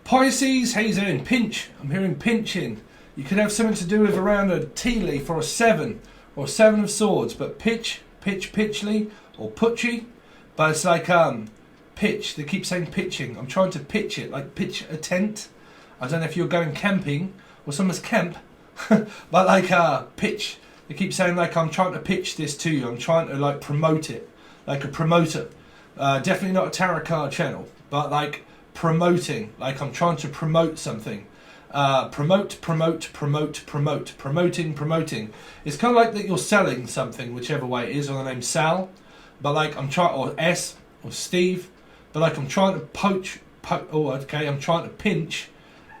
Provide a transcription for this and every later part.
Pisces, how you doing? Pinch. I'm hearing pinching. You could have something to do with around a tea leaf or a 7 or 7 of swords, but pitchly or putchy. But it's like pitch. They keep saying pitching. I'm trying to pitch it, like pitch a tent. I don't know if you're going camping or someone's camp, but like pitch. They keep saying like I'm trying to pitch this to you. I'm trying to like promote it, like a promoter. Definitely not a tarot card channel, but like promoting. Like I'm trying to promote something. Promoting. It's kind of like that you're selling something, whichever way it is, or the name Sal. But like I'm trying, or S, or Steve. But like I'm trying to I'm trying to pinch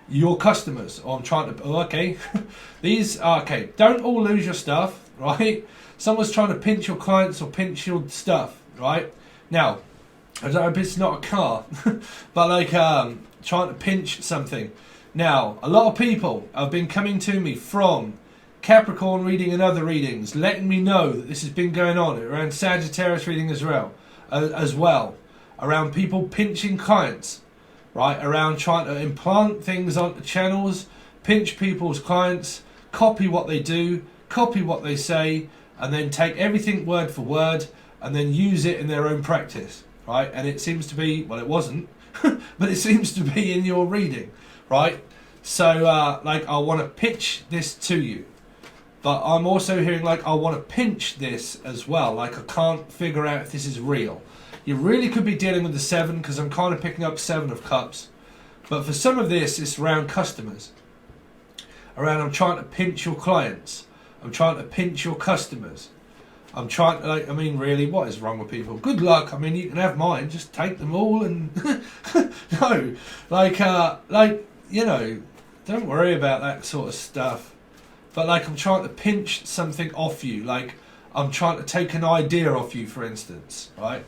your customers, or I'm trying to, these, don't all lose your stuff, right? Someone's trying to pinch your clients or pinch your stuff, right? Now, I don't know if it's not a car, but like trying to pinch something. Now, a lot of people have been coming to me from Capricorn reading and other readings, letting me know that this has been going on around Sagittarius reading as well, around people pinching clients, right? Around trying to implant things onto channels, pinch people's clients, copy what they do, copy what they say, and then take everything word for word and then use it in their own practice, right? And it seems to be, well, it wasn't, but it seems to be in your reading, right? So, like, I want to pitch this to you. But I'm also hearing, like, I want to pinch this as well. Like, I can't figure out if this is real. You really could be dealing with the 7, because I'm kind of picking up 7 of cups. But for some of this, it's around customers. Around I'm trying to pinch your clients. I'm trying to pinch your customers. I'm trying to, like, I mean, really, what is wrong with people? Good luck. I mean, you can have mine. Just take them all and... no. Like, you know, don't worry about that sort of stuff. But, like, I'm trying to pinch something off you. Like, I'm trying to take an idea off you, for instance, right?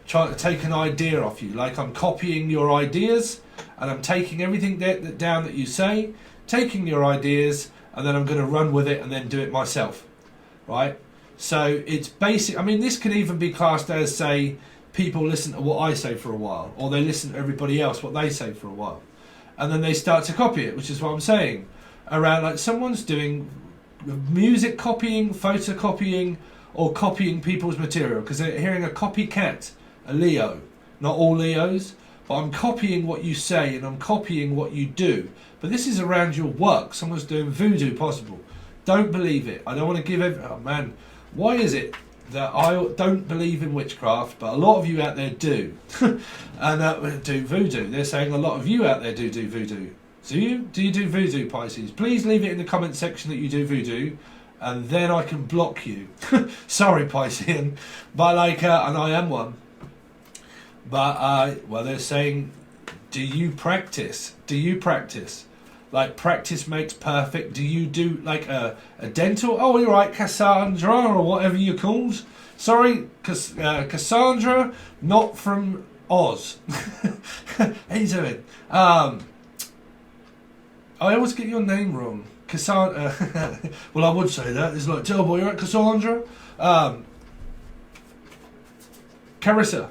Trying to take an idea off you. Like, I'm copying your ideas, and I'm taking everything down that you say, taking your ideas, and then I'm going to run with it and then do it myself, right? So it's basic. I mean, this can even be classed as, say, people listen to what I say for a while, or they listen to everybody else, what they say for a while, and then they start to copy it, which is what I'm saying. Around, like, someone's doing music copying, photocopying, or copying people's material, because they're hearing a copycat, a Leo. Not all Leos, but I'm copying what you say and I'm copying what you do. But this is around your work. Someone's doing voodoo possible. Don't believe it. I don't want to give oh man, why is it that I don't believe in witchcraft, but a lot of you out there do? And do voodoo. They're saying a lot of you out there do voodoo. Do you? Do you do voodoo, Pisces? Please leave it in the comment section that you do voodoo, and then I can block you. Sorry, Piscean. But like, and I am one. But, well, they're saying, do you practice? Do you practice? Like, practice makes perfect. Do you do, like, a dental? Oh, you're right, Cassandra, or whatever you're called. Sorry, Cassandra, not from Oz. How you doing? I always get your name wrong. Cassandra. Well, I would say that. It's like, tell boy, you're right, Cassandra. Carissa,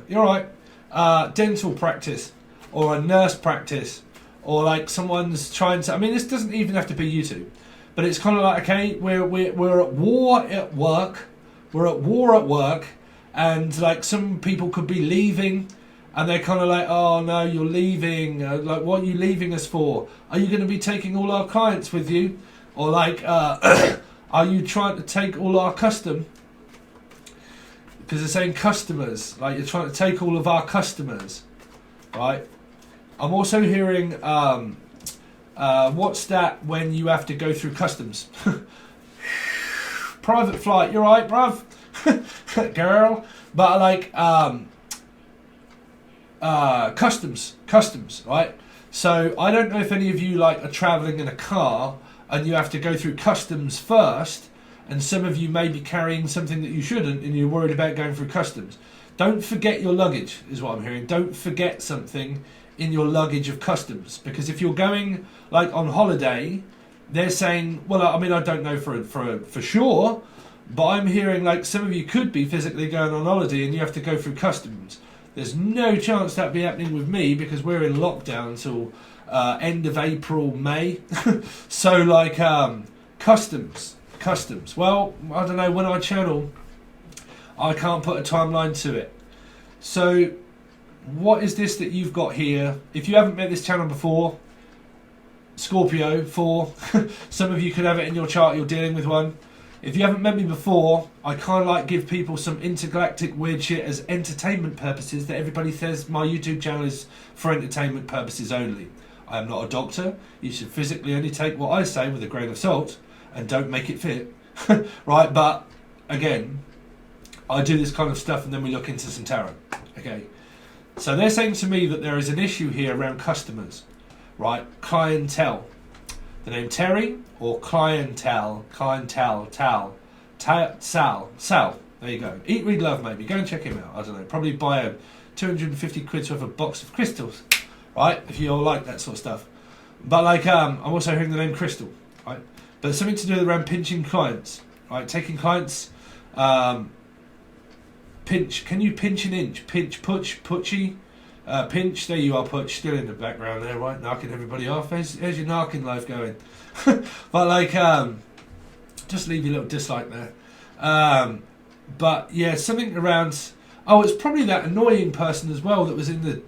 you're right. Dental practice, or a nurse practice, or like someone's trying to. I mean, this doesn't even have to be YouTube, but it's kind of like, okay, we're at war at work. We're at war at work, and like some people could be leaving, and they're kind of like, oh no, you're leaving. Like, what are you leaving us for? Are you going to be taking all our clients with you, or like, are you trying to take all our custom? Because they're saying customers, like you're trying to take all of our customers, right? I'm also hearing, what's that when you have to go through customs? Private flight, you're right, bruv, girl. But like, customs, right? So I don't know if any of you like are traveling in a car and you have to go through customs first. And some of you may be carrying something that you shouldn't, and you're worried about going through customs. Don't forget your luggage, is what I'm hearing. Don't forget something in your luggage of customs. Because if you're going, like, on holiday, they're saying, well, I mean, I don't know for sure, but I'm hearing, like, some of you could be physically going on holiday and you have to go through customs. There's no chance that'd be happening with me because we're in lockdown till end of April, May. So like customs. Well, I don't know, when I channel, I can't put a timeline to it. So what is this that you've got here? If you haven't met this channel before, Scorpio 4, some of you could have it in your chart, you're dealing with one. If you haven't met me before, I kind of like give people some intergalactic weird shit as entertainment purposes, that everybody says my YouTube channel is for entertainment purposes only. I am not a doctor. You should physically only take what I say with a grain of salt and don't make it fit. Right, but again, I do this kind of stuff and then we look into some tarot. Okay, so they're saying to me that there is an issue here around customers, right? Clientele. The name Terry or Sal. There you go. Eat, Read, Love, maybe. Go and check him out. I don't know. Probably buy a 250 quid worth of box of crystals, right? If you all like that sort of stuff. But like, I'm also hearing the name Crystal, right? But something to do around pinching clients, right? Taking clients, pinch. Can you pinch an inch? Pinch, putchy. Pinch, there you are, Putch, still in the background there, right? Knocking everybody off. There's your knocking life going. But like, just leave your little dislike there. But yeah, something around. Oh, it's probably that annoying person as well that was in the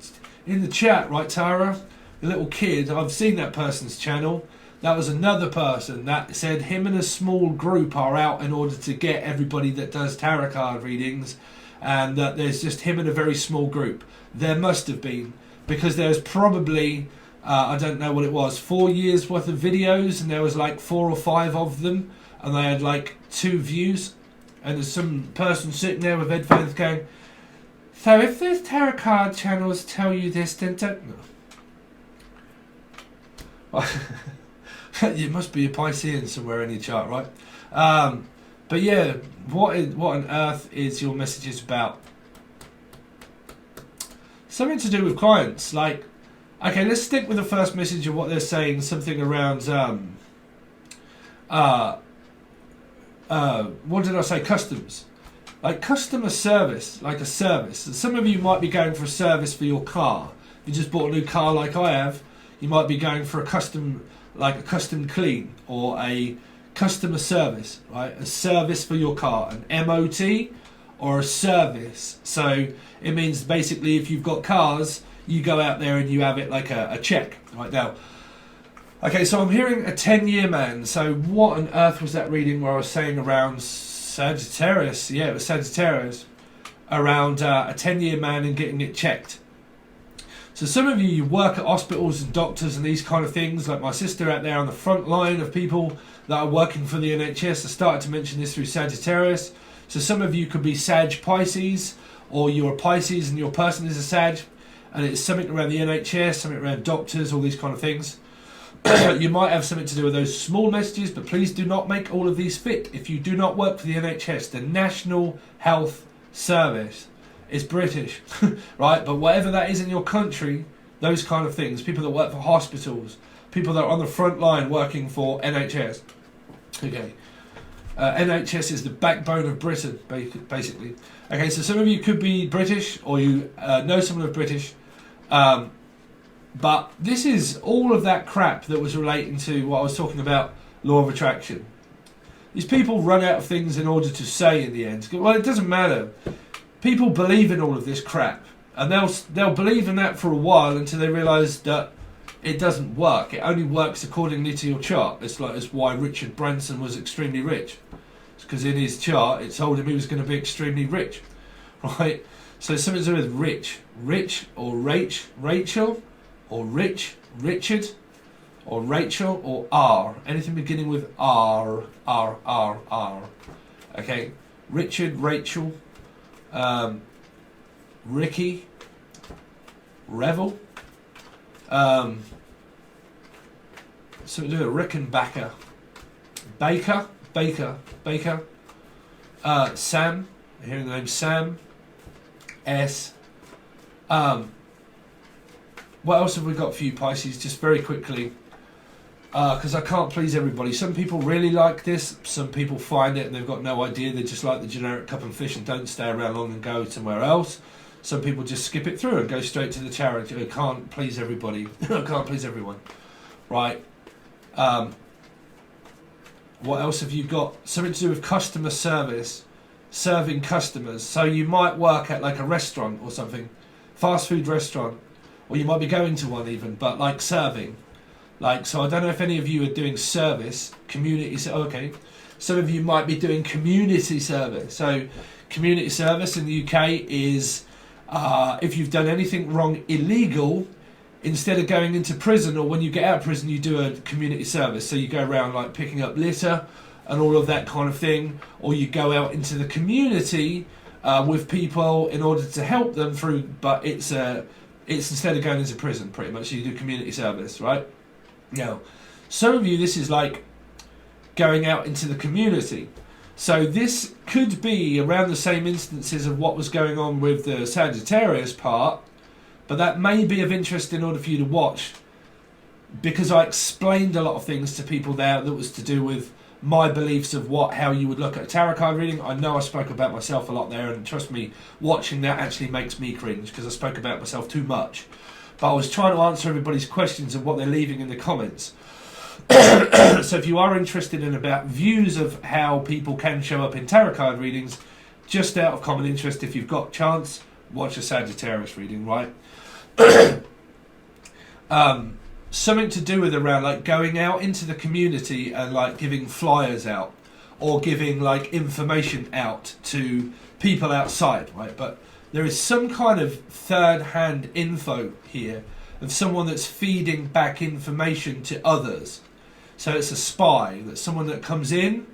chat, right, Tara? The little kid. I've seen that person's channel. That was another person that said him and a small group are out in order to get everybody that does tarot card readings, and that there's just him and a very small group. There must have been, because there's probably, I don't know what it was, 4 years worth of videos, and there was like 4 or 5 of them, and they had like 2 views, and there's some person sitting there with headphones going, so if these tarot card channels tell you this, then don't... No. You must be a Piscean somewhere in your chart, right? But yeah, what on earth is your messages about? Something to do with clients. Like, okay, let's stick with the first message of what they're saying. Something around, what did I say? Customs. Like customer service, like a service. Some of you might be going for a service for your car. If you just bought a new car like I have, you might be going for a custom clean or a customer service, right? A service for your car, an MOT or a service. So it means basically if you've got cars, you go out there and you have it like a check right now. Okay, so I'm hearing a 10-year man. So what on earth was that reading where I was saying around Sagittarius? Yeah, it was Sagittarius. Around a 10-year man and getting it checked. So some of you work at hospitals and doctors and these kind of things, like my sister out there on the front line of people that are working for the NHS. I started to mention this through Sagittarius. So some of you could be Sag Pisces, or you're a Pisces and your person is a Sag, and it's something around the NHS, something around doctors, all these kind of things. You might have something to do with those small messages, but please do not make all of these fit. If you do not work for the NHS, the National Health Service, is British, right? But whatever that is in your country, those kind of things, people that work for hospitals, people that are on the front line working for NHS. Okay. NHS is the backbone of Britain, basically. Okay, so some of you could be British, or you know someone who's British, but this is all of that crap that was relating to what I was talking about, law of attraction. These people run out of things in order to say in the end. Well, it doesn't matter. People believe in all of this crap, and they'll believe in that for a while until they realise that it doesn't work. It only works accordingly to your chart. It's why Richard Branson was extremely rich. It's because in his chart it told him he was going to be extremely rich, right? So it's something to do with rich or Rachel, or Richard, or Rachel, or R. Anything beginning with R. Okay, Richard, Rachel. Ricky, Revel, something to do with Rickenbacker, Baker, Sam, hearing the name Sam, S. What else have we got for you, Pisces? Just very quickly, because I can't please everybody. Some people really like this, some people find it and they've got no idea. They just like the generic cup and fish and don't stay around long and go somewhere else. Some people just skip it through and go straight to the charity. I can't please everybody. I can't please everyone. Right. What else have you got? Something to do with customer service, serving customers. So you might work at like a restaurant or something, fast food restaurant, or you might be going to one even, but like serving. Like, so I don't know if any of you are doing service, community, okay. Some of you might be doing community service. So community service in the UK is if you've done anything wrong illegal, instead of going into prison, or when you get out of prison, you do a community service. So you go around like picking up litter and all of that kind of thing, or you go out into the community with people in order to help them through. But it's instead of going into prison, pretty much. So you do community service, right? Now, some of you, this is like going out into the community. So this could be around the same instances of what was going on with the Sagittarius part. But that may be of interest in order for you to watch, because I explained a lot of things to people there that was to do with my beliefs of how you would look at a tarot card reading. I know I spoke about myself a lot there, and trust me, watching that actually makes me cringe because I spoke about myself too much. But I was trying to answer everybody's questions of what they're leaving in the comments. So if you are interested in about views of how people can show up in tarot card readings, just out of common interest, if you've got chance, watch a Sagittarius reading, right? Something to do with around like going out into the community and like giving flyers out, or giving like information out to people outside, right? But there is some kind of third-hand info here of someone that's feeding back information to others. So it's a spy, that's someone that comes in,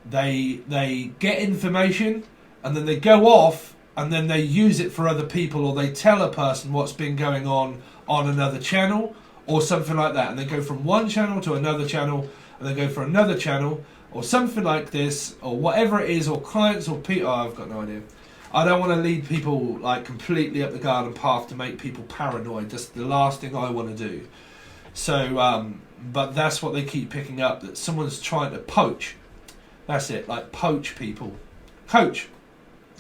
they get information, and then they go off, and then they use it for other people, or they tell a person what's been going on another channel, or something like that. And they go from one channel to another channel, and they go for another channel, or something like this, or whatever it is, or clients, or people. Oh, I've got no idea. I don't want to lead people like completely up the garden path to make people paranoid. That's the last thing I want to do. So, but that's what they keep picking up, that someone's trying to poach. That's it, like poach people. Coach.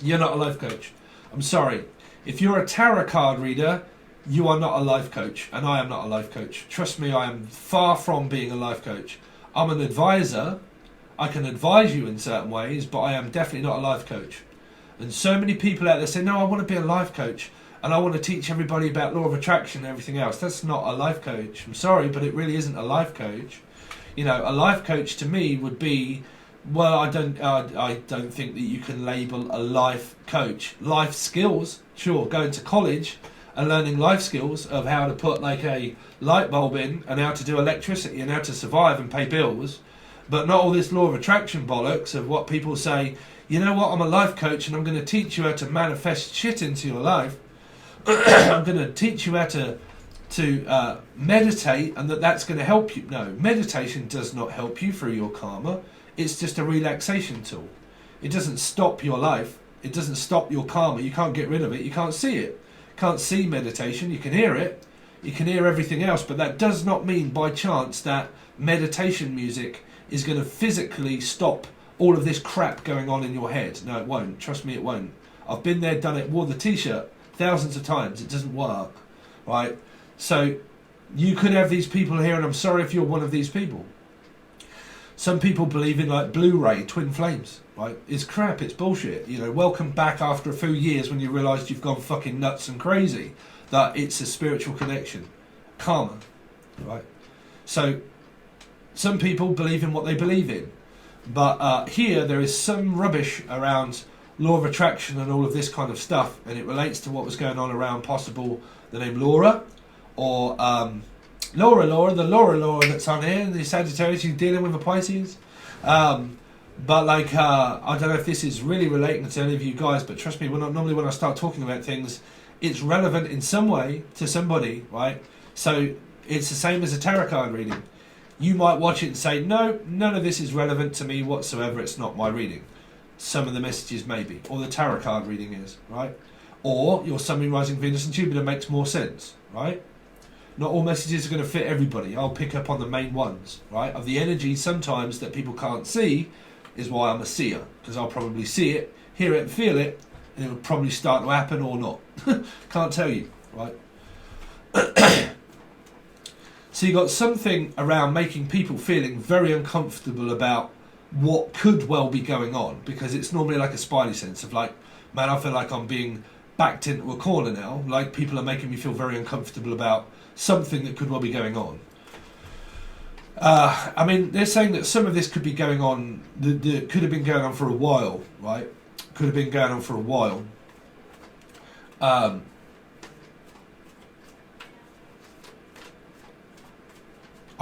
You're not a life coach. I'm sorry. If you're a tarot card reader, you are not a life coach, and I am not a life coach. Trust me, I am far from being a life coach. I'm an advisor. I can advise you in certain ways, but I am definitely not a life coach. And so many people out there say, no, I want to be a life coach, and I want to teach everybody about law of attraction and everything else. That's not a life coach. I'm sorry, but it really isn't a life coach. You know, a life coach to me would be, well, I don't think that you can label a life coach. Life skills, sure, going to college and learning life skills of how to put like a light bulb in, and how to do electricity, and how to survive and pay bills, but not all this law of attraction bollocks of what people say, you know what, I'm a life coach and I'm going to teach you how to manifest shit into your life. I'm going to teach you how to meditate, and that's going to help you. No, meditation does not help you through your karma. It's just a relaxation tool. It doesn't stop your life. It doesn't stop your karma. You can't get rid of it. You can't see it. You can't see meditation. You can hear it. You can hear everything else. But that does not mean by chance that meditation music is going to physically stop all of this crap going on in your head. No, it won't. Trust me, it won't. I've been there, done it, wore the t-shirt thousands of times. It doesn't work. Right? So you could have these people here, and I'm sorry if you're one of these people. Some people believe in like Blu-ray, twin flames, right? It's crap, it's bullshit. You know, welcome back after a few years when you realised you've gone fucking nuts and crazy. That it's a spiritual connection. Karma, right? So, some people believe in what they believe in. But here there is some rubbish around law of attraction and all of this kind of stuff. And it relates to what was going on around possible the name Laura. Or Laura, the Laura that's on here, the Sagittarius, you're dealing with a Pisces. But like, I don't know if this is really relating to any of you guys, but trust me, normally when I start talking about things, it's relevant in some way to somebody, right? So it's the same as a tarot card reading. You might watch it and say, no, none of this is relevant to me whatsoever, it's not my reading. Some of the messages maybe, or the tarot card reading is, right? Or your Sun, Moon, Rising, Venus and Jupiter makes more sense, right? Not all messages are going to fit everybody. I'll pick up on the main ones, right? Of the energy sometimes that people can't see is why I'm a seer. Because I'll probably see it, hear it, feel it, and it'll probably start to happen or not. Can't tell you, right? So you got something around making people feeling very uncomfortable about what could well be going on, because it's normally like a spidey sense of like, man, I feel like I'm being backed into a corner now, like people are making me feel very uncomfortable about something that could well be going on. I mean, they're saying that some of this could be going on, that could have been going on for a while, right? Could have been going on for a while. I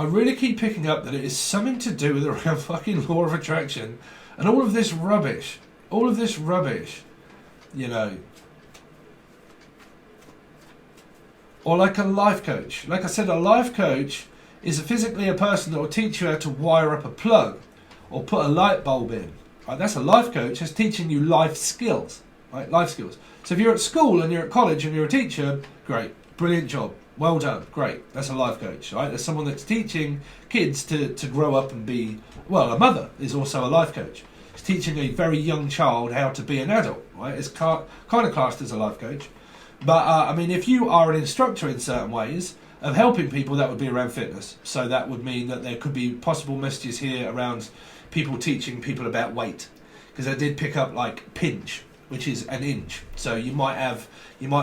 really keep picking up that it is something to do with the fucking law of attraction and all of this rubbish. All of this rubbish, you know. Or like a life coach. Like I said, a life coach is physically a person that will teach you how to wire up a plug or put a light bulb in. Right? That's a life coach. That's teaching you life skills. Right? Life skills. So if you're at school and you're at college and you're a teacher, great. Brilliant job. Well done. Great. That's a life coach. Right? There's someone that's teaching kids to grow up and be... Well, a mother is also a life coach. It's teaching a very young child how to be an adult. Right? It's kind of classed as a life coach. But, I mean, if you are an instructor in certain ways of helping people, that would be around fitness. So that would mean that there could be possible messages here around people teaching people about weight. Because I did pick up, like, pinch, which is an inch. So you might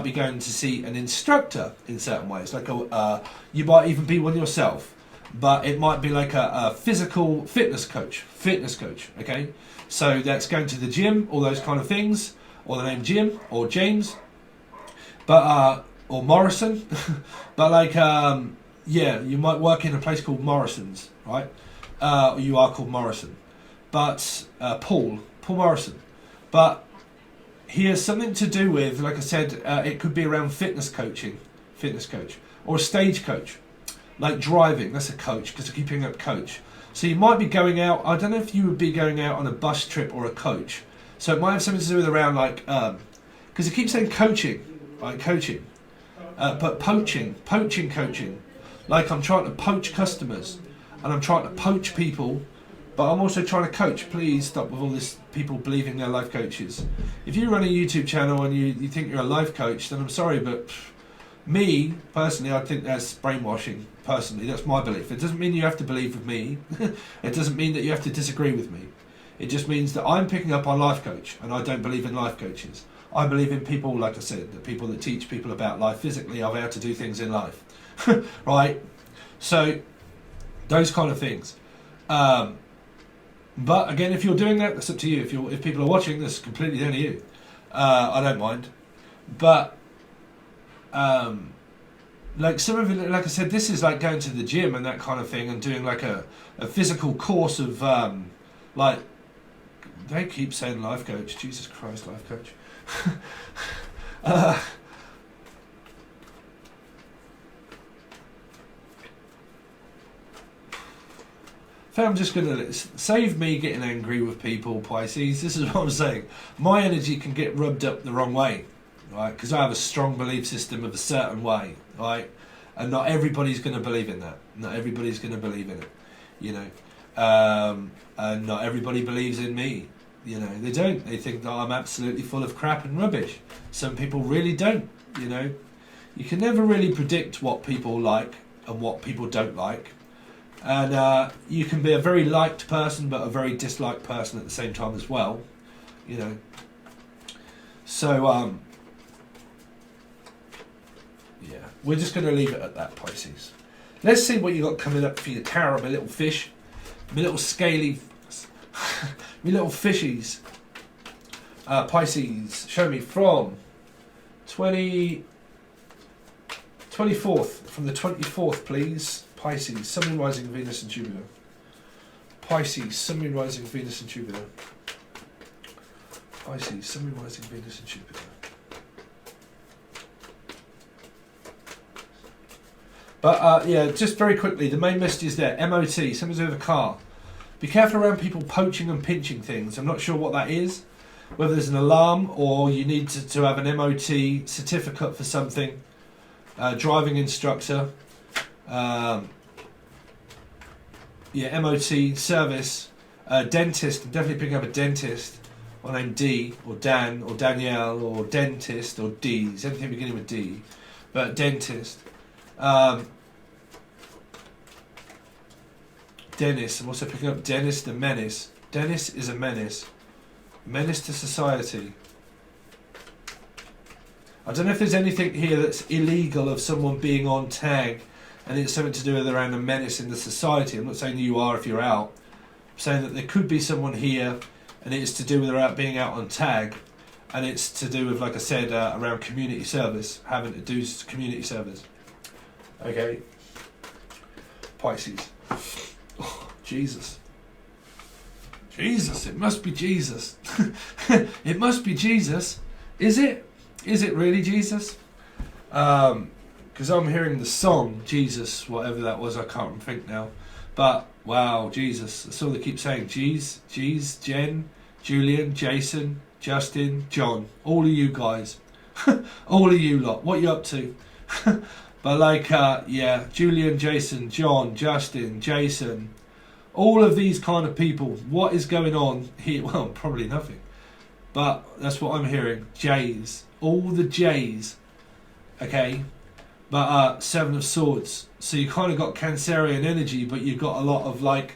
be going to see an instructor in certain ways. Like you might even be one yourself. But it might be like a physical fitness coach, okay? So that's going to the gym, all those kind of things, or the name Jim, or James. But or Morrison, but like yeah, you might work in a place called Morrison's, right? You are called Morrison, but Paul Morrison. But he has something to do with, like I said, it could be around fitness coach, or a stage coach, like driving. That's a coach, because I keep picking up coach. So you might be going out. I don't know if you would be going out on a bus trip or a coach. So it might have something to do with around like, because it keeps saying coaching. Right, coaching, but poaching coaching, like I'm trying to poach customers and I'm trying to poach people, but I'm also trying to coach. Please stop with all this people believing they're life coaches. If you run a YouTube channel and you think you're a life coach, then I'm sorry, but me personally, I think that's brainwashing. Personally, that's my belief. It doesn't mean you have to believe with me. It doesn't mean that you have to disagree with me. It just means that I'm picking up on life coach, and I don't believe in life coaches. I believe in people, like I said, the people that teach people about life physically, of how to do things in life. Right? So, those kind of things. But again, if you're doing that, that's up to you. If people are watching, that's completely down to you. I don't mind. But, like some of it, like I said, this is like going to the gym and that kind of thing, and doing like a physical course of, like, they keep saying life coach. Jesus Christ, life coach. I'm just going to save me getting angry with people, Pisces. This is what I'm saying. My energy can get rubbed up the wrong way, right? Because I have a strong belief system of a certain way, right? And not everybody's going to believe in that. Not everybody's going to believe in it, you know. And not everybody believes in me. You know, they don't. They think that I'm absolutely full of crap and rubbish. Some people really don't, you know. You can never really predict what people like and what people don't like. And you can be a very liked person but a very disliked person at the same time as well, you know. So, yeah, we're just going to leave it at that, Pisces. Let's see what you got coming up for your tarot, my little fish. My little scaly... me little fishies. Pisces, show me from 24th, from the 24th, please. Pisces, Sun, Moon, Rising, Venus and Jupiter. Pisces, Sun, Moon, Rising, Venus and Jupiter. Pisces, Sun, Moon, Rising, Venus and Jupiter. But yeah, just very quickly, the main message is there. MOT, something to do with a car. Be careful around people poaching and pinching things. I'm not sure what that is. Whether there's an alarm or you need to have an MOT certificate for something. Driving instructor. Yeah, MOT service. Dentist. I'm definitely picking up a dentist. or name D, or Dan, or Danielle, or dentist, or D. Is anything beginning with D? But dentist. Dennis. I'm also picking up Dennis the Menace. Dennis is a menace. Menace to society. I don't know if there's anything here that's illegal of someone being on tag and it's something to do with around a menace in the society. I'm not saying you are if you're out. I'm saying that there could be someone here and it's to do with being out on tag, and it's to do with, like I said, around community service, having to do community service. Okay. Pisces. Oh, Jesus. Jesus, it must be Jesus. It must be Jesus. Is it? Is it really Jesus? Because I'm hearing the song Jesus, whatever that was, I can't think now. But wow, Jesus, that's all they keep saying. Jeez, Jen, Julian, Jason, Justin, John, all of you guys, all of you lot, what you up to? But like, yeah, Julian, Jason, John, Justin, Jason, all of these kind of people, what is going on here? Well, probably nothing. But that's what I'm hearing. J's. All the J's. Okay. But Seven of Swords. So you kind of got Cancerian energy, but you've got a lot of like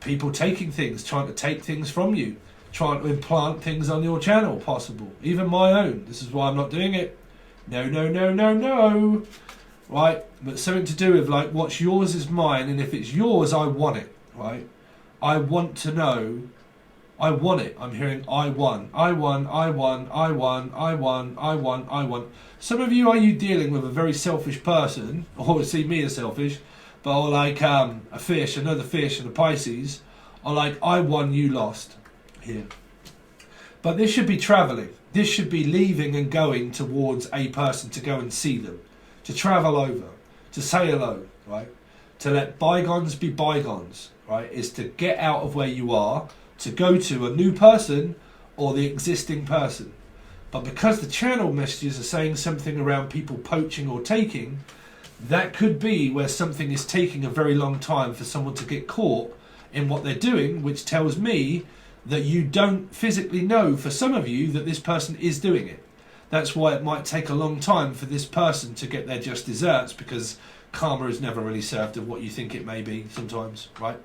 people taking things, trying to take things from you, trying to implant things on your channel, possible. Even my own. This is why I'm not doing it. No, no, no, no, no. Right? But something to do with like what's yours is mine, and if it's yours, I want it. Right? I want to know. I want it. I'm hearing I won. I won, I won, I won, I won, I won, I won. Some of you, are you dealing with a very selfish person, or see me as selfish, but or like a fish, another fish, and a Pisces, or like I won, you lost here. But this should be travelling. This should be leaving and going towards a person to go and see them, to travel over, to say hello, right? To let bygones be bygones, right? Is to get out of where you are, to go to a new person or the existing person. But because the channel messages are saying something around people poaching or taking, that could be where something is taking a very long time for someone to get caught in what they're doing, which tells me that you don't physically know, for some of you, that this person is doing it. That's why it might take a long time for this person to get their just desserts, because karma is never really served of what you think it may be sometimes, right?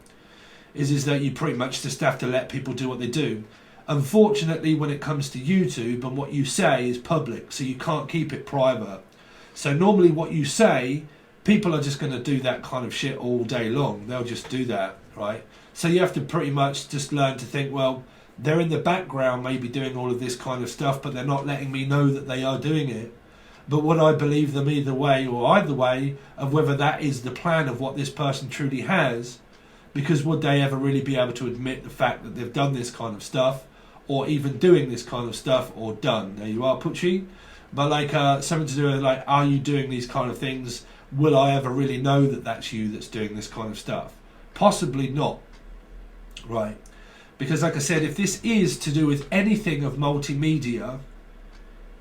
Is that you pretty much just have to let people do what they do. Unfortunately, when it comes to YouTube, and what you say is public, so you can't keep it private. So normally what you say, people are just going to do that kind of shit all day long. They'll just do that, right? So you have to pretty much just learn to think, well, they're in the background maybe doing all of this kind of stuff, but they're not letting me know that they are doing it. But would I believe them either way, or either way, of whether that is the plan of what this person truly has? Because would they ever really be able to admit the fact that they've done this kind of stuff, or even doing this kind of stuff, or done? There you are, Pucci. But like something to do with like, are you doing these kind of things? Will I ever really know that that's you that's doing this kind of stuff? Possibly not. Right. Because like I said, if this is to do with anything of multimedia,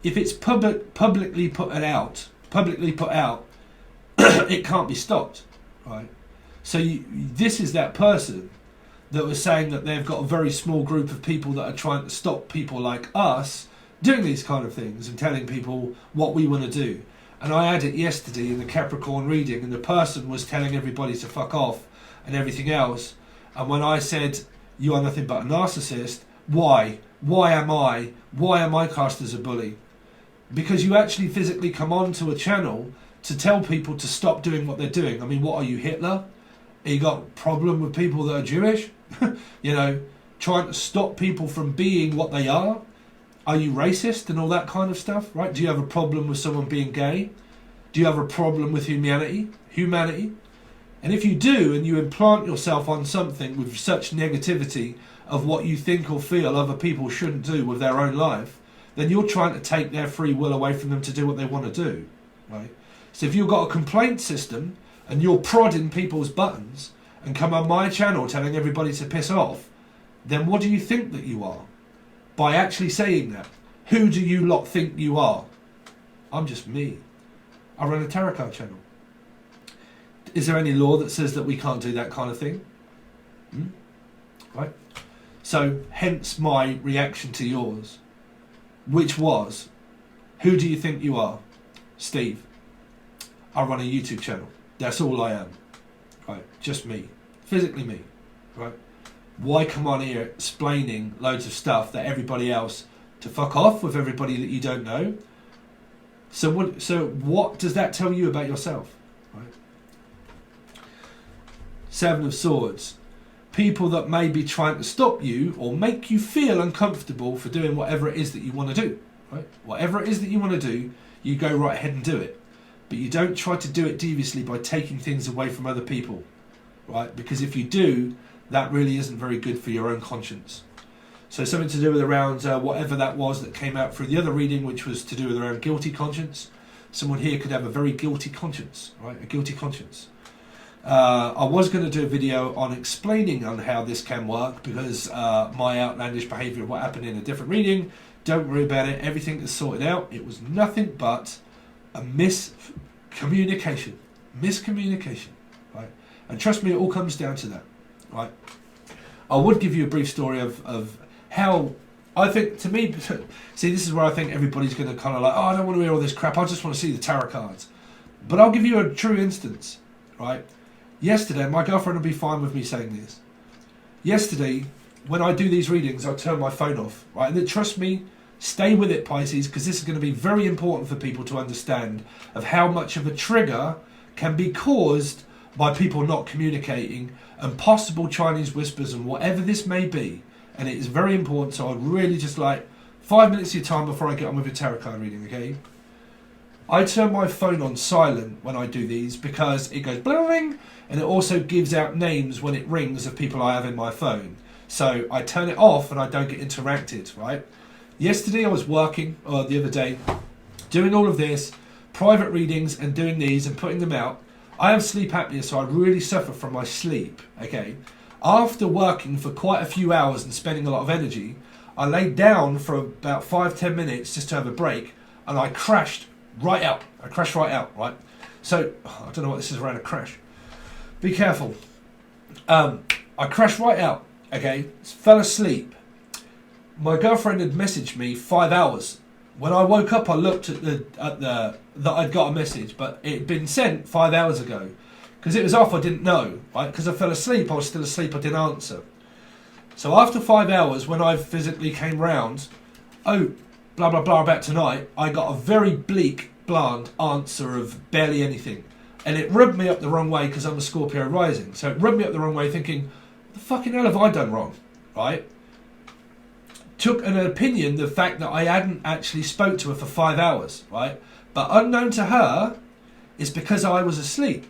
if it's publicly put out, it can't be stopped. Right. So this is that person that was saying that they've got a very small group of people that are trying to stop people like us doing these kind of things and telling people what we want to do. And I had it yesterday in the Capricorn reading, and the person was telling everybody to fuck off and everything else. And when I said, you are nothing but a narcissist, why? Why am I cast as a bully? Because you actually physically come onto a channel to tell people to stop doing what they're doing. I mean, what are you, Hitler? You got a problem with people that are Jewish? You know, trying to stop people from being what they are? Are you racist and all that kind of stuff, right? Do you have a problem with someone being gay? Do you have a problem with humanity? And if you do, and you implant yourself on something with such negativity of what you think or feel other people shouldn't do with their own life, then you're trying to take their free will away from them to do what they want to do, right? So if you've got a complaint system and you're prodding people's buttons and come on my channel telling everybody to piss off, then what do you think that you are? By actually saying that, who do you lot think you are? I'm just me. I run a tarot card channel. Is there any law that says that we can't do that kind of thing? Right? So hence my reaction to yours, which was, who do you think you are? Steve, I run a YouTube channel. That's all I am. Right, just me. Physically me. Right? Why come on here explaining loads of stuff that everybody else, to fuck off with everybody that you don't know? So what does that tell you about yourself? Right? Seven of Swords. People that may be trying to stop you or make you feel uncomfortable for doing whatever it is that you want to do. Right? Whatever it is that you want to do, you go right ahead and do it. But you don't try to do it deviously by taking things away from other people. Right? Because if you do, that really isn't very good for your own conscience. So something to do with around whatever that was that came out through the other reading, which was to do with around guilty conscience. Someone here could have a very guilty conscience, right? A guilty conscience. I was going to do a video on explaining on how this can work because my outlandish behaviour of what happened in a different reading. Don't worry about it. Everything is sorted out. It was nothing but a miscommunication. Miscommunication, right? And trust me, it all comes down to that, right? I would give you a brief story of how I think, to me, see, this is where I think everybody's going to kind of like, oh, I don't want to hear all this crap, I just want to see the tarot cards. But I'll give you a true instance, right? Yesterday, my girlfriend will be fine with me saying this. Yesterday, when I do these readings, I turn my phone off, right? And then, trust me, stay with it, Pisces, because this is going to be very important for people to understand of how much of a trigger can be caused by people not communicating and possible Chinese whispers and whatever this may be. And it is very important, so I'd really just like 5 minutes of your time before I get on with your tarot card reading, okay? I turn my phone on silent when I do these because it goes bling, and it also gives out names when it rings of people I have in my phone. So I turn it off and I don't get interacted, right? Yesterday I was working, or the other day, doing all of this, private readings and doing these and putting them out. I have sleep apnea, so I really suffer from my sleep, okay? After working for quite a few hours and spending a lot of energy, I laid down for about 5-10 minutes just to have a break, and I crashed right out. I crashed right out, right? So, I don't know what this is around a crash. Be careful. I crashed right out, okay? Fell asleep. My girlfriend had messaged me 5 hours. When I woke up, I looked at that I'd got a message, but it had been sent 5 hours ago. Because it was off, I didn't know, right? Because I fell asleep, I was still asleep, I didn't answer. So after 5 hours, when I physically came round, oh, blah, blah, blah about tonight, I got a very bleak, bland answer of barely anything. And it rubbed me up the wrong way because I'm a Scorpio rising. So it rubbed me up the wrong way thinking, what the fucking hell have I done wrong, right? Took an opinion, the fact that I hadn't actually spoke to her for 5 hours, right? But unknown to her, it's because I was asleep.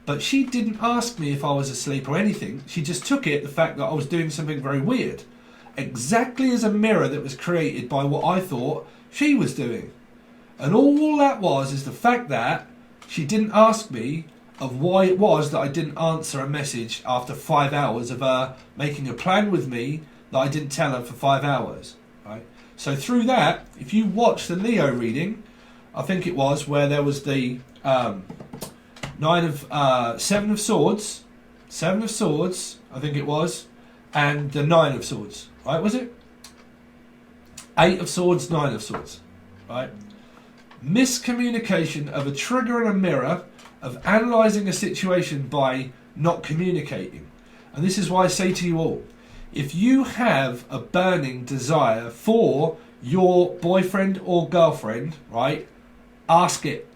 But she didn't ask me if I was asleep or anything. She just took it, the fact that I was doing something very weird. Exactly as a mirror that was created by what I thought she was doing. And all that was is the fact that she didn't ask me of why it was that I didn't answer a message after 5 hours of her making a plan with me that I didn't tell her for 5 hours. Right? So through that, if you watch the Leo reading, I think it was, where there was the Seven of Swords, I think it was, and the Nine of Swords, right, was it? 8 of Swords, 9 of Swords, right? Miscommunication of a trigger and a mirror of analysing a situation by not communicating. And this is why I say to you all, if you have a burning desire for your boyfriend or girlfriend, right, ask it.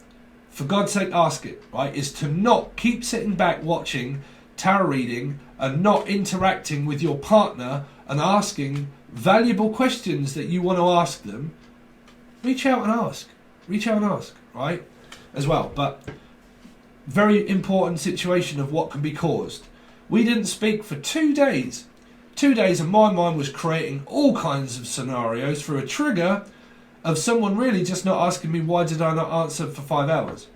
For God's sake, ask it, right? Is to not keep sitting back watching tarot reading and not interacting with your partner and asking valuable questions that you want to ask them. Reach out and ask. Reach out and ask, right? As well. But very important situation of what can be caused. We didn't speak for 2 days. 2 days and my mind was creating all kinds of scenarios through a trigger of someone really just not asking me why did I not answer for 5 hours.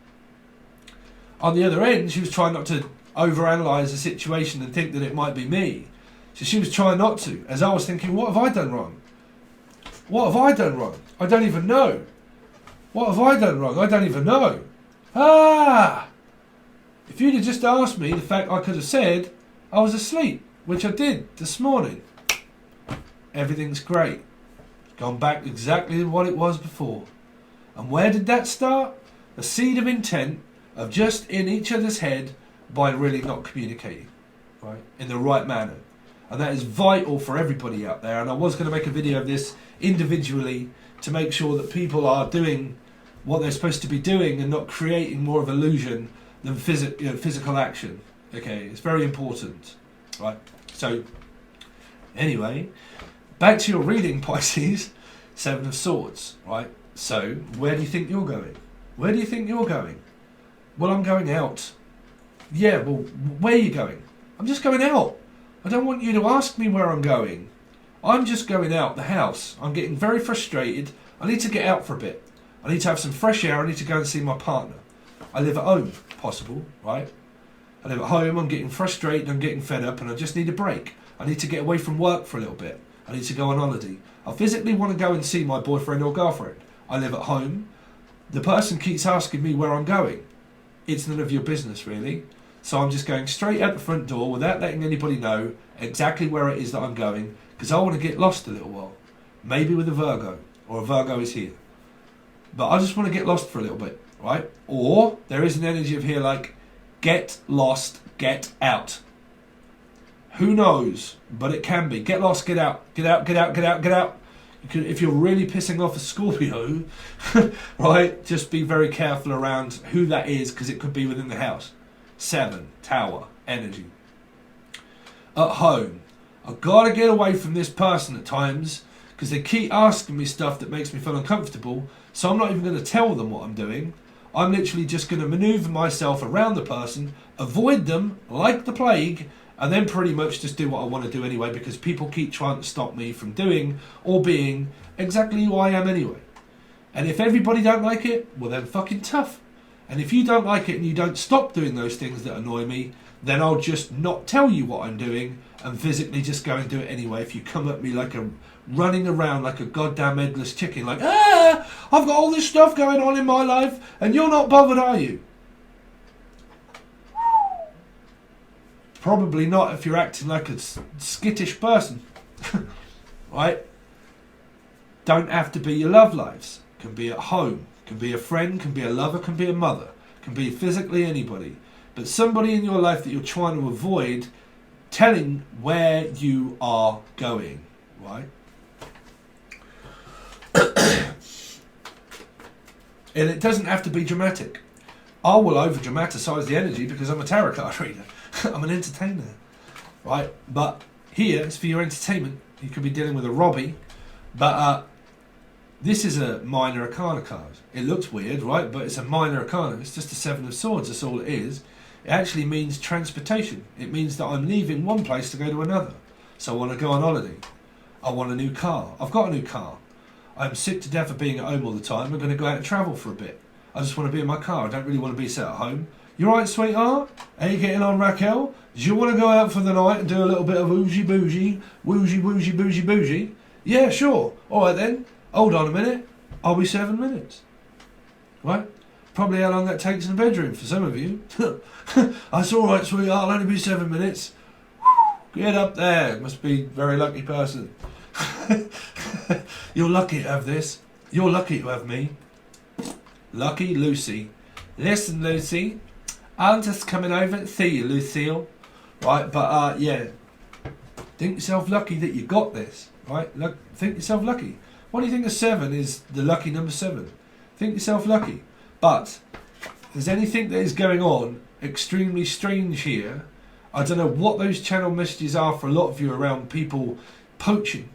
On the other end, she was trying not to overanalyze the situation and think that it might be me. So she was trying not to, as I was thinking, what have I done wrong? What have I done wrong? I don't even know. What have I done wrong? I don't even know. If you'd have just asked me, the fact I could have said I was asleep, which I did this morning. Everything's great. Gone back exactly to what it was before. And where did that start? A seed of intent of just in each other's head by really not communicating, right, in the right manner. And that is vital for everybody out there. And I was going to make a video of this individually to make sure that people are doing what they're supposed to be doing and not creating more of illusion than physical action. Okay, it's very important, right? So, anyway, back to your reading, Pisces. Seven of Swords, right? So, where do you think you're going? Where do you think you're going? Well, I'm going out. Yeah, well, where are you going? I'm just going out. I don't want you to ask me where I'm going. I'm just going out the house. I'm getting very frustrated. I need to get out for a bit. I need to have some fresh air. I need to go and see my partner. I live at home, if possible, right? I live at home. I'm getting frustrated. I'm getting fed up, and I just need a break. I need to get away from work for a little bit. I need to go on holiday. I physically want to go and see my boyfriend or girlfriend. I live at home. The person keeps asking me where I'm going. It's none of your business, really. So I'm just going straight out the front door without letting anybody know exactly where it is that I'm going, because I want to get lost a little while. Maybe with a Virgo, or a Virgo is here. But I just want to get lost for a little bit, right? Or there is an energy of here like, get lost, get out. Who knows? But it can be. Get lost, get out. Get out, get out, get out, get out. You could, if you're really pissing off a Scorpio, right, just be very careful around who that is, because it could be within the house. 7, Tower, energy. At home, I've got to get away from this person at times, because they keep asking me stuff that makes me feel uncomfortable, so I'm not even going to tell them what I'm doing. I'm literally just going to manoeuvre myself around the person, avoid them like the plague, and then pretty much just do what I want to do anyway, because people keep trying to stop me from doing or being exactly who I am anyway. And if everybody don't like it, well then fucking tough. And if you don't like it and you don't stop doing those things that annoy me, then I'll just not tell you what I'm doing and physically just go and do it anyway. If you come at me like running around like a goddamn headless chicken, like, I've got all this stuff going on in my life and you're not bothered, are you? Probably not if you're acting like a skittish person, right? Don't have to be your love lives. Can be at home, can be a friend, can be a lover, can be a mother, can be physically anybody. But somebody in your life that you're trying to avoid telling where you are going, right? And it doesn't have to be dramatic. I will over-dramatise the energy because I'm a tarot card reader. I'm an entertainer, right? But here, it's for your entertainment. You could be dealing with a Robbie, but this is a minor arcana card. It looks weird, right? But it's a minor arcana. It's just a 7 of Swords. That's all it is. It actually means transportation. It means that I'm leaving one place to go to another. So I want to go on holiday. I want a new car. I've got a new car. I'm sick to death of being at home all the time. I'm going to go out and travel for a bit. I just want to be in my car. I don't really want to be sat at home. You alright, sweetheart? How you getting on, Raquel? Do you want to go out for the night and do a little bit of woozy bougie? Woozy, woozy, bougie, bougie? Yeah, sure. Alright then. Hold on a minute. I'll be 7 minutes. Right? Probably how long that takes in the bedroom for some of you. That's alright, sweetheart. I'll only be 7 minutes. Get up there. Must be a very lucky person. You're lucky to have this. You're lucky to have me. Lucky Lucy. Listen, Lucy. I'm just coming over to see you, Lucille. Right, but yeah. Think yourself lucky that you got this. Right? Think yourself lucky. What do you think of 7 is the lucky number 7? Think yourself lucky. But if there's anything that is going on extremely strange here, I don't know what those channel messages are for a lot of you around people poaching.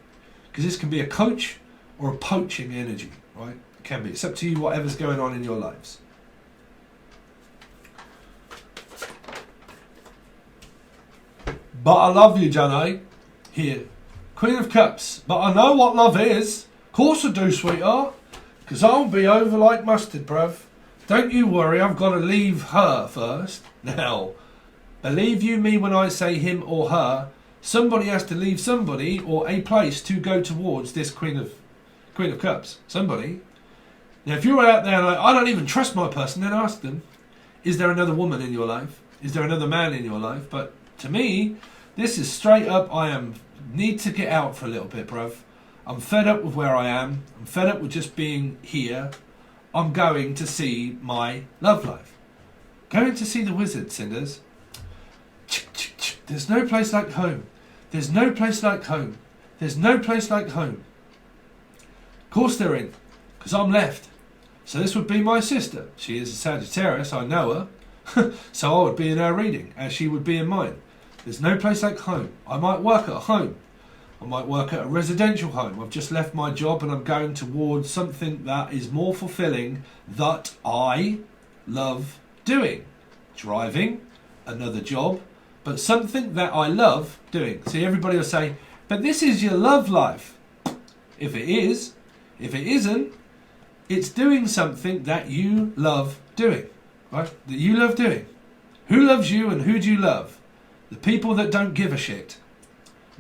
Because this can be a coach or a poaching energy, right? It can be. It's up to you, whatever's going on in your lives. But I love you, Johnny. Here. Queen of Cups. But I know what love is. Of course I do, sweetheart. Because I'll be over like mustard, bruv. Don't you worry, I've got to leave her first. Now, believe you me when I say him or her, somebody has to leave somebody or a place to go towards this Queen of Cups. Somebody. Now, if you're out there like, I don't even trust my person, then ask them, is there another woman in your life? Is there another man in your life? But to me, This is straight up, need to get out for a little bit, bruv. I'm fed up with where I am. I'm fed up with just being here. I'm going to see my love life. Going to see the wizard, Cinders. There's no place like home. There's no place like home. There's no place like home. Of course there ain't, because I'm left. So this would be my sister. She is a Sagittarius, I know her. So I would be in her reading, as she would be in mine. There's no place like home. I might work at a home. I might work at a residential home. I've just left my job and I'm going towards something that is more fulfilling, that I love doing. Driving, another job, but something that I love doing. See, everybody will say, but this is your love life. If it is, if it isn't, it's doing something that you love doing, right? That you love doing. Who loves you and who do you love? The people that don't give a shit.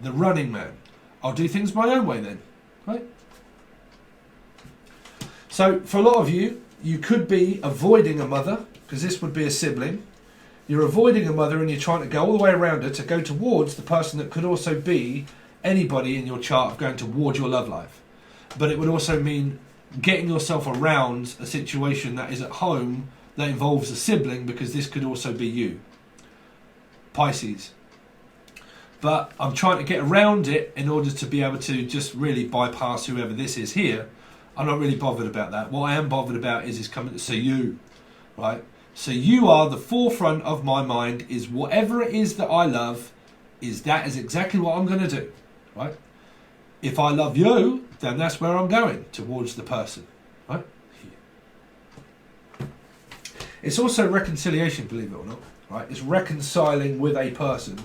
The running man. I'll do things my own way then, right? So for a lot of you, you could be avoiding a mother, because this would be a sibling. You're avoiding a mother and you're trying to go all the way around her to go towards the person that could also be anybody in your chart of going towards your love life. But it would also mean getting yourself around a situation that is at home that involves a sibling, because this could also be you. Pisces. But I'm trying to get around it in order to be able to just really bypass whoever this is here. I'm not really bothered about that. What I am bothered about is coming to see you, right? So you are the forefront of my mind, is whatever it is that I love, that is exactly what I'm going to do, right? If I love you, then that's where I'm going, towards the person, right? It's also reconciliation, believe it or not, right? It's reconciling with a person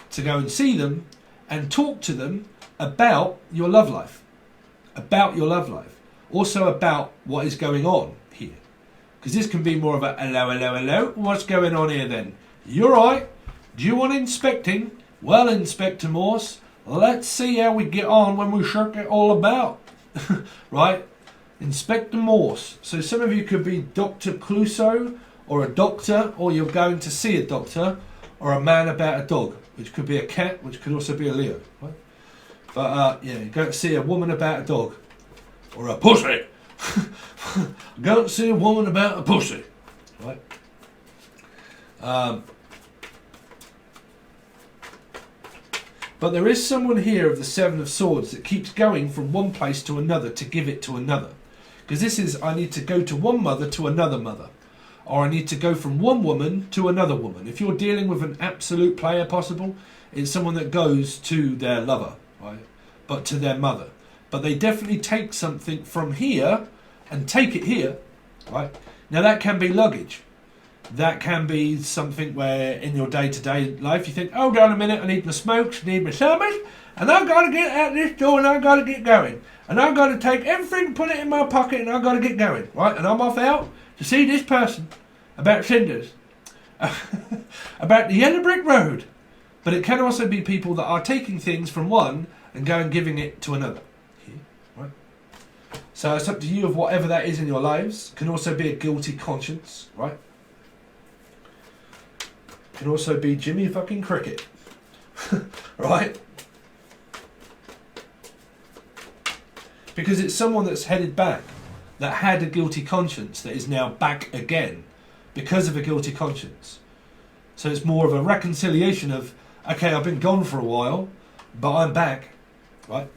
to go and see them and talk to them about your love life, also about what is going on here. Because this can be more of a hello, what's going on here then? You're right. Do you want inspecting? Well, Inspector Morse, let's see how we get on when we shirk it all about. Right? Inspector Morse. So some of you could be Dr. Clouseau, or a doctor, or you're going to see a doctor, or a man about a dog, which could be a cat, which could also be a Leo. Right? But yeah, you're going to see a woman about a dog, or a pussy. Go and see a woman about a pussy, right? But there is someone here of the Seven of Swords that keeps going from one place to another to give it to another. Because this is, I need to go to one mother to another mother. Or I need to go from one woman to another woman. If you're dealing with an absolute player possible, it's someone that goes to their lover, right? But to their mother. But they definitely take something from here and take it here, right? Now that can be luggage. That can be something where in your day-to-day life you think, hold on a minute, I need my smokes, I need my summers, and I've got to get out this door and I've got to get going. And I've got to take everything, put it in my pocket, and I've got to get going, right? And I'm off out to see this person about Cinders, about the yellow brick road. But it can also be people that are taking things from one and go and giving it to another. Right? So it's up to you of whatever that is in your lives. Can also be a guilty conscience, right? Can also be Jimmy fucking Cricket, right? Because it's someone that's headed back, that had a guilty conscience, that is now back again because of a guilty conscience. So it's more of a reconciliation of, okay, I've been gone for a while, but I'm back, right?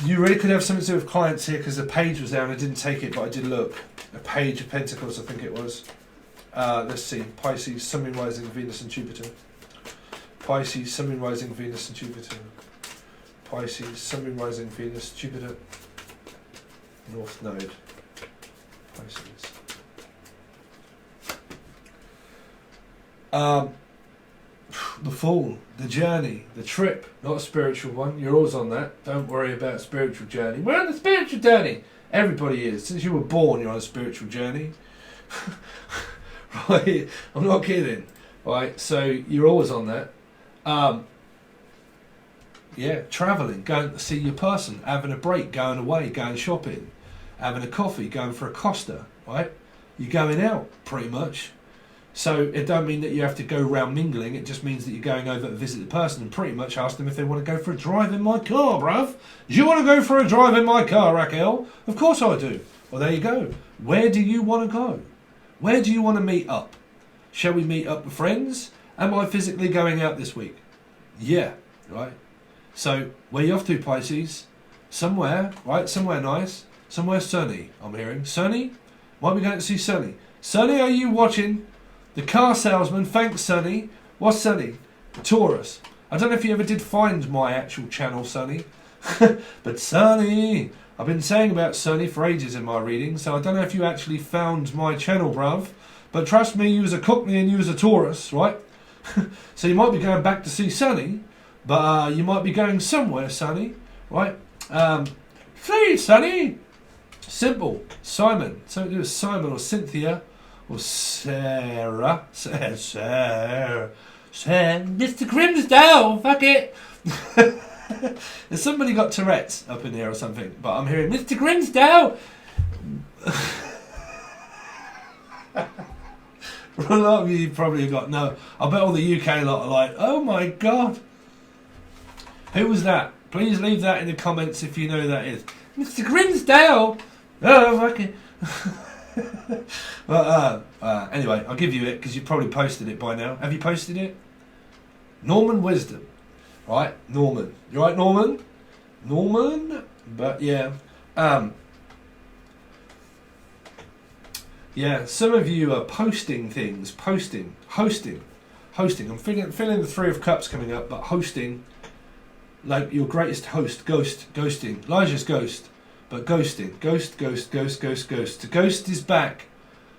You really could have something to do with clients here, because the page was there and I didn't take it, but I did look. A page of Pentacles, I think it was. Let's see. Pisces, Sun, Moon, Rising, Venus and Jupiter. Pisces, Sun, Moon, Rising, Venus and Jupiter. Pisces, Sun, Moon, Rising, Venus, Jupiter. North Node. Pisces. The Fool, the journey, the trip, not a spiritual one. You're always on that. Don't worry about a spiritual journey. We're on the spiritual journey. Everybody is. Since you were born, you're on a spiritual journey. Right? I'm not kidding. Right? So you're always on that. Yeah, travelling, going to see your person, having a break, going away, going shopping, having a coffee, going for a Costa, right? You're going out, pretty much. So it don't mean that you have to go round mingling. It just means that you're going over to visit the person and pretty much ask them if they want to go for a drive in my car, bruv. Do you want to go for a drive in my car, Raquel? Of course I do. Well, there you go. Where do you want to go? Where do you want to meet up? Shall we meet up with friends? Am I physically going out this week? Yeah, right. So where are you off to, Pisces? Somewhere, right? Somewhere nice. Somewhere sunny, I'm hearing. Sunny? Might be going to see Sunny. Sunny, are you watching? The car salesman, thanks Sunny. What's Sunny? Taurus. I don't know if you ever did find my actual channel, Sunny. But Sunny, I've been saying about Sunny for ages in my reading, so I don't know if you actually found my channel, bruv. But trust me, you was a Cockney and you was a Taurus, right? So you might be going back to see Sunny, but you might be going somewhere, Sunny, right? See, Sunny. Simple. Simon. Something to do with Simon or Cynthia. Or Sarah. Sarah. Mr. Grimsdale, fuck it. Has somebody got Tourette's up in here or something? But I'm hearing Mr. Grimsdale. For a lot of you probably got no. I bet all the UK lot are like, oh my god. Who was that? Please leave that in the comments if you know who that is. Mr. Grimsdale. Oh, fuck it. But anyway, I'll give you it because you've probably posted it by now. Have you posted it? Norman Wisdom, right? Norman, you right, Norman? Norman, but yeah, yeah. Some of you are posting things, hosting. I'm feeling the Three of Cups coming up, but hosting, like your greatest host, ghosting. Elijah's ghost. But ghosting, ghost. The ghost is back.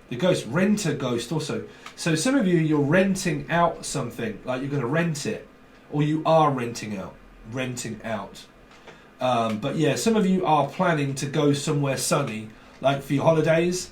The ghost, renter ghost also. So some of you, you're renting out something, like you're going to rent it, or you are renting out. But yeah, some of you are planning to go somewhere sunny, like for your holidays.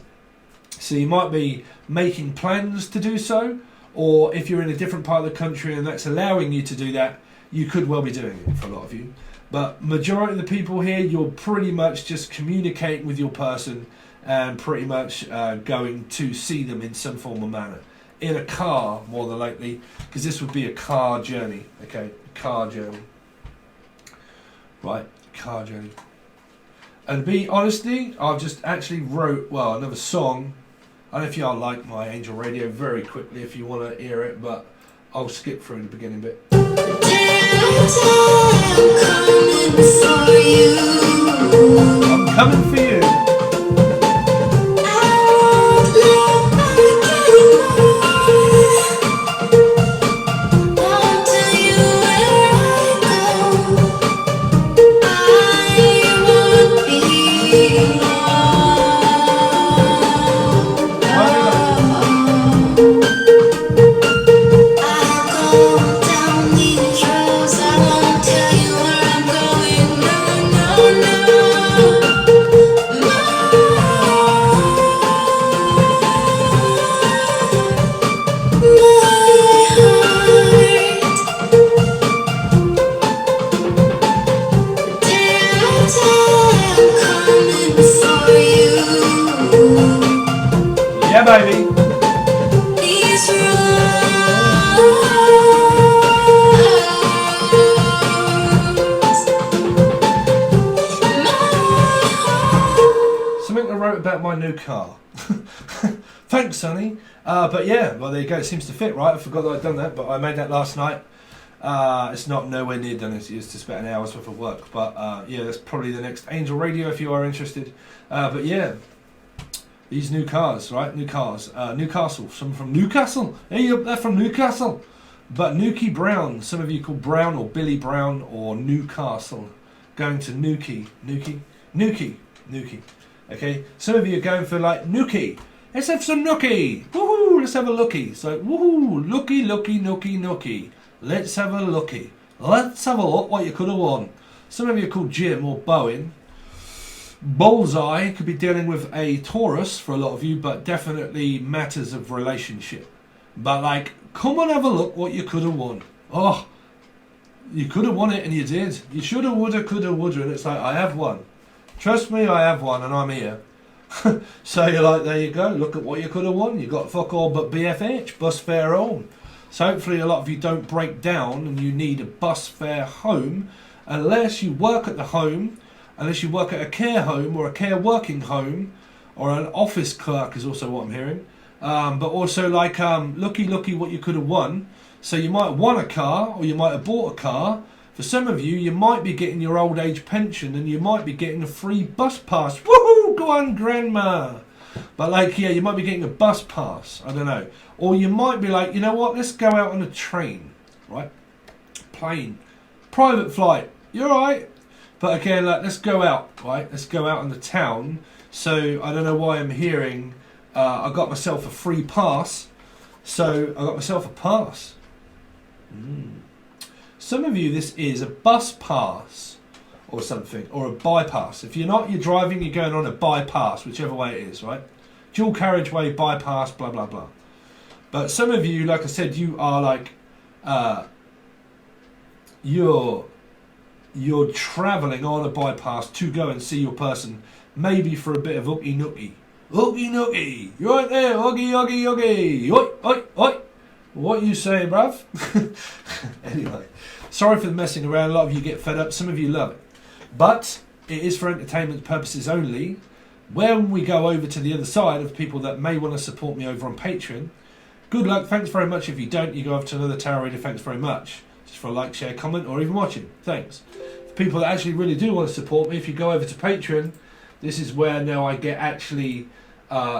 So you might be making plans to do so, or if you're in a different part of the country and that's allowing you to do that, you could well be doing it for a lot of you. But majority of the people here, you're pretty much just communicating with your person and pretty much going to see them in some form or manner. In a car, more than likely, because this would be a car journey. Okay, car journey. Right, car journey. And to be honestly, I've just actually wrote, well, another song. I don't know if y'all like my Angel Radio very quickly if you want to hear it, but I'll skip through the beginning bit. I'm coming for you. Yeah, baby. Something I wrote about my new car. Thanks, Sonny. But yeah, well there you go. It seems to fit, right? I forgot that I'd done that, but I made that last night. It's not nowhere near done. It's just about an hour's worth of work. But yeah, that's probably the next Angel Radio if you are interested. But yeah. These new cars, right? New cars. Newcastle. Some from Newcastle. Hey, up there from Newcastle. But Nuki Brown. Some of you call Brown or Billy Brown or Newcastle. Going to Nuki. Nuki. Okay. Some of you are going for like Nuki. Let's have some Nookie. Woohoo. Let's have a looky. So woohoo. Looky. Let's have a looky. Let's have a look what you could have won. Some of you are called Jim or Bowen. Bullseye could be dealing with a Taurus for a lot of you, but definitely matters of relationship. But like, come and have a look what you could have won. Oh, you could have won it and you did. You should have, would have, could have, would have, and it's like, I have won. Trust me, I have won and I'm here. So you're like, there you go, look at what you could have won. You got fuck all but BFH, bus fare home. So hopefully a lot of you don't break down and you need a bus fare home unless you work at the home, unless you work at a care home or a care working home, or an office clerk is also what I'm hearing. But also like looky what you could have won. So you might have won a car or you might have bought a car. For some of you, you might be getting your old age pension and you might be getting a free bus pass. Woohoo! Go on, grandma! But like, yeah, you might be getting a bus pass. I don't know. Or you might be like, you know what? Let's go out on a train, right? Plane, private flight. You're right. But again, like, let's go out, right? Let's go out in the town. So I don't know why I'm hearing. I got myself a free pass. So I got myself a pass. Some of you, this is a bus pass or something, or a bypass. If you're not, you're driving, you're going on a bypass, whichever way it is, right? Dual carriageway, bypass, blah, blah, blah. But some of you, like I said, you are like, you're travelling on a bypass to go and see your person, maybe for a bit of ookie nookie. Ookie nookie! You're right there, oogie, oogie, oogie! Oi, oi, oi! What are you saying, bruv? Anyway, sorry for the messing around. A lot of you get fed up. Some of you love it. But it is for entertainment purposes only. When we go over to the other side of people that may want to support me over on Patreon, good luck. Thanks very much. If you don't, you go over to another tarot reader. Thanks very much. Just for a like, share, comment, or even watching. Thanks. For people that actually really do want to support me, if you go over to Patreon, this is where now I get actually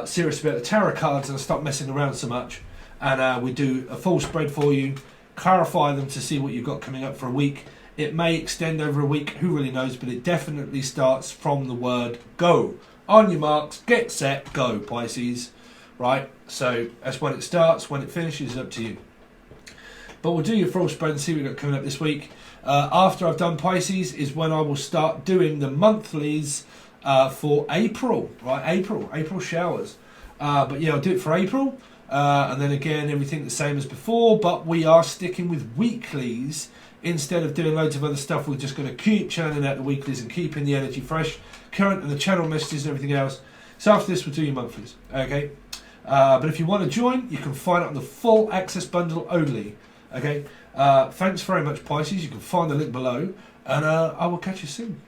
serious about the tarot cards and I stop messing around so much. And we do a full spread for you, clarify them to see what you've got coming up for a week. It may extend over a week, who really knows, but it definitely starts from the word go. On your marks, get set, go, Pisces. Right? So that's when it starts. When it finishes, is up to you. But we'll do your full spread and see what we've got coming up this week. After I've done Pisces is when I will start doing the monthlies for April. Right? April showers. But yeah, I'll do it for April. And then again, everything the same as before, but we are sticking with weeklies instead of doing loads of other stuff. We're just going to keep churning out the weeklies and keeping the energy fresh, current, and the channel messages and everything else. So after this, we'll do your monthlies, okay? But if you want to join, you can find it on the full access bundle only, okay? Thanks very much, Pisces. You can find the link below, and I will catch you soon.